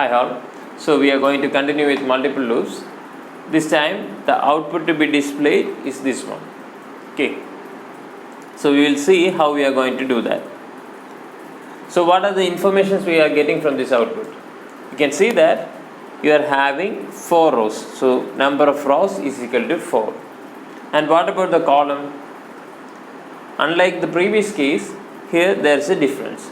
Hi all. So we are going to continue with multiple loops. This time the output to be displayed is this one. Okay. So we will see how we are going to do that. So what are the informations we are getting from this output? You can see that you are having 4 rows. So number of rows is equal to 4. And what about the column? Unlike the previous case, here there is a difference.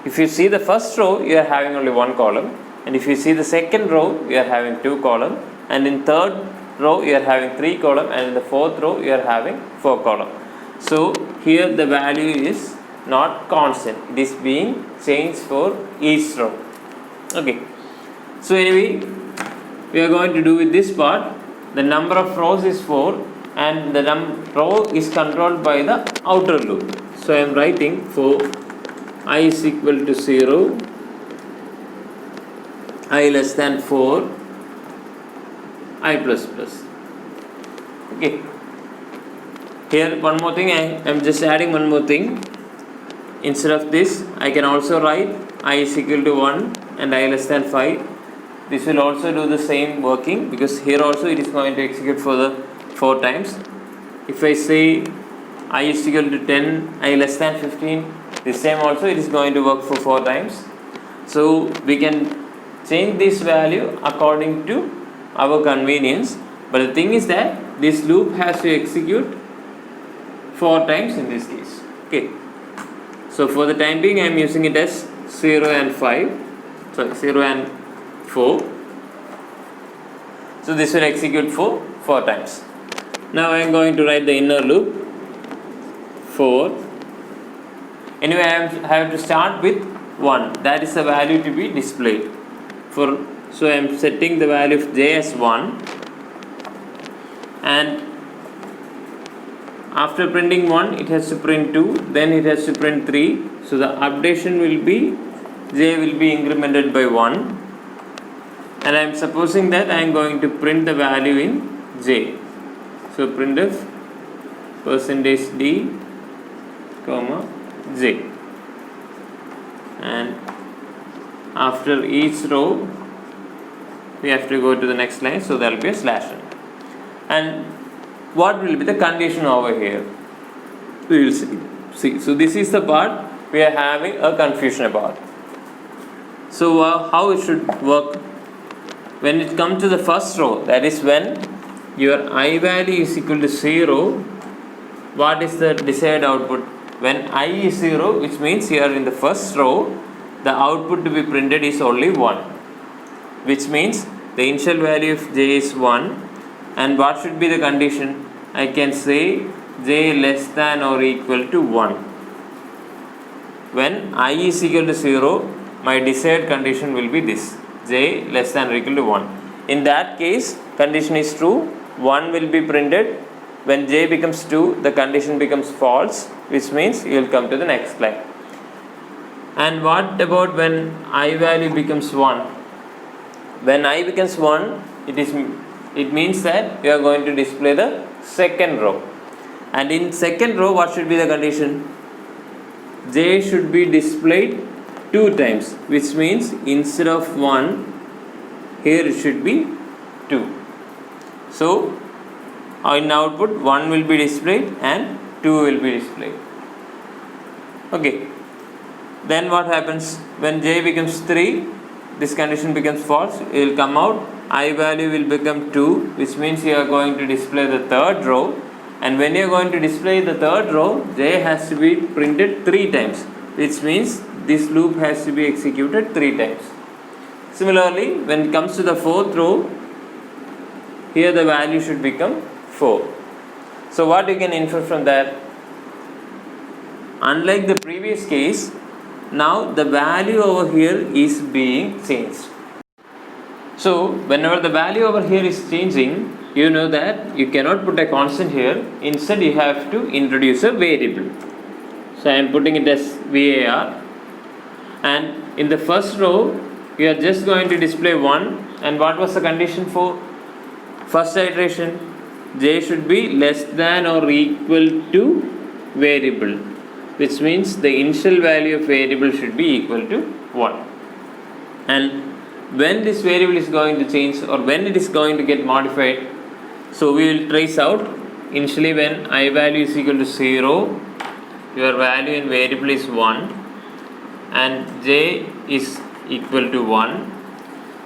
If you see the first row, you are having only one column, and if you see the second row, you are having 2 columns, and in third row you are having 3 columns, and in the fourth row you are having 4 columns. So here the value is not constant, it is being changed for each row. Okay. So anyway, we are going to do with this part. The number of rows is 4, and the row is controlled by the outer loop. So I am writing for I is equal to 0, I less than 4, I plus plus. Okay. Here one more thing, I am just adding one more thing. Instead of this, I can also write I is equal to 1 and I less than 5. This will also do the same working, because here also it is going to execute for the 4 times. If I say I is equal to 10, I less than 15, this same also it is going to work for 4 times. So we can change this value according to our convenience, but the thing is that this loop has to execute 4 times in this case. Okay. So for the time being I am using it as 0 and 0 and 4. So this will execute for 4 times. Now I am going to write the inner loop 4. Anyway, I have to start with 1. That is the value to be displayed. So I am setting the value of j as 1, and after printing 1 it has to print 2, then it has to print 3. So the updation will be j will be incremented by 1, and I am supposing that I am going to print the value in j. So printf %d comma j, and after each row we have to go to the next line, so there will be a slash n. And what will be the condition over here? We will see. So this is the part we are having a confusion about. So how it should work? When it comes to the first row, that is when your I value is equal to 0, what is the desired output? When I is 0, which means here in the first row, the output to be printed is only 1, which means the initial value of j is 1. And what should be the condition? I can say j less than or equal to 1. When I is equal to 0, my desired condition will be this, j less than or equal to 1. In that case, condition is true, 1 will be printed. When j becomes 2, the condition becomes false, which means you will come to the next line. And what about when I value becomes 1? When I becomes 1, it means that you are going to display the second row. And in second row, what should be the condition? J should be displayed 2 times, which means instead of 1, here it should be 2. So in output 1 will be displayed and 2 will be displayed. Okay. Then what happens? When j becomes 3, this condition becomes false. It will come out, I value will become 2, which means you are going to display the third row. And when you are going to display the third row, j has to be printed 3 times, which means this loop has to be executed 3 times. Similarly, when it comes to the fourth row, here the value should become 4. So what you can infer from that? Unlike the previous case, now the value over here is being changed. So whenever the value over here is changing, you know that you cannot put a constant here. Instead you have to introduce a variable. So I am putting it as var, and in the first row you are just going to display 1. And what was the condition for first iteration? J should be less than or equal to variable, which means the initial value of variable should be equal to 1. And when this variable is going to change or when it is going to get modified. So we will trace out. Initially when I value is equal to 0, your value in variable is 1 and j is equal to 1.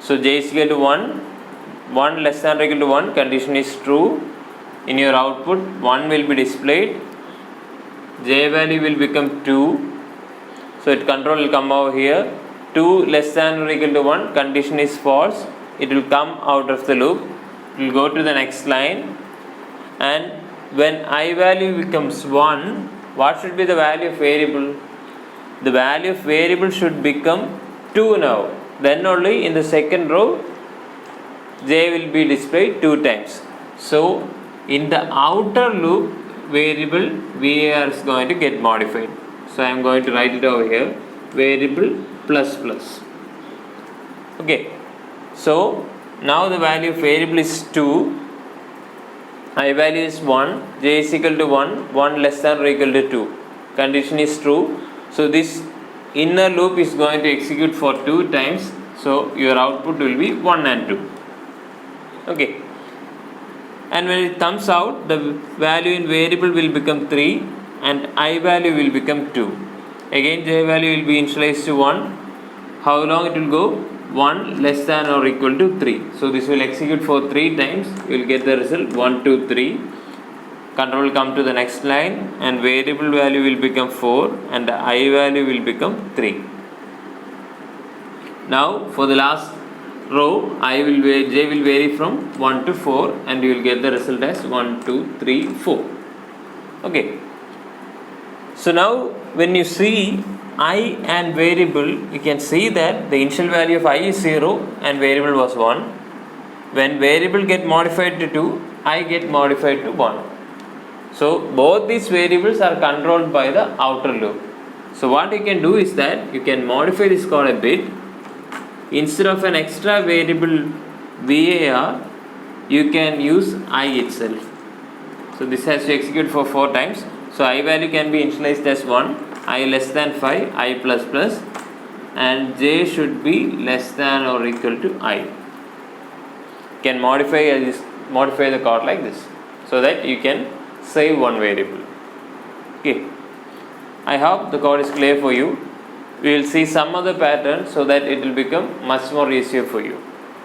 So j is equal to 1 less than or equal to 1, condition is true. In your output 1 will be displayed, j value will become 2. So its control will come over here. 2 less than or equal to 1, condition is false. It will come out of the loop. It will go to the next line. And when I value becomes 1, what should be the value of variable? The value of variable should become 2 now. Then only in the second row, j will be displayed 2 times. So in the outer loop, variable var is going to get modified. So I am going to write it over here, variable plus plus. Okay, so now the value of variable is 2, I value is 1, j is equal to 1 less than or equal to 2. Condition is true. So this inner loop is going to execute for 2 times. So your output will be 1 and 2. Okay. And when it comes out, the value in variable will become 3 and I value will become 2. Again j value will be initialized to 1. How long it will go? 1 less than or equal to 3. So this will execute for 3 times. You will get the result 1, 2, 3. Control will come to the next line and variable value will become 4 and the I value will become 3. Now for the last row, j will vary from 1 to 4 and you will get the result as 1, 2, 3, 4. Okay. So now when you see I and variable, you can see that the initial value of I is 0 and variable was 1. When variable get modified to 2, I get modified to 1. So both these variables are controlled by the outer loop. So what you can do is that you can modify this code a bit. Instead of an extra variable var, you can use I itself. So this has to execute for 4 times. So I value can be initialized as 1, I less than 5, I plus plus, and j should be less than or equal to I. Can modify the code like this so that you can save one variable. Okay. I hope the code is clear for you. We will see some other pattern so that it will become much more easier for you.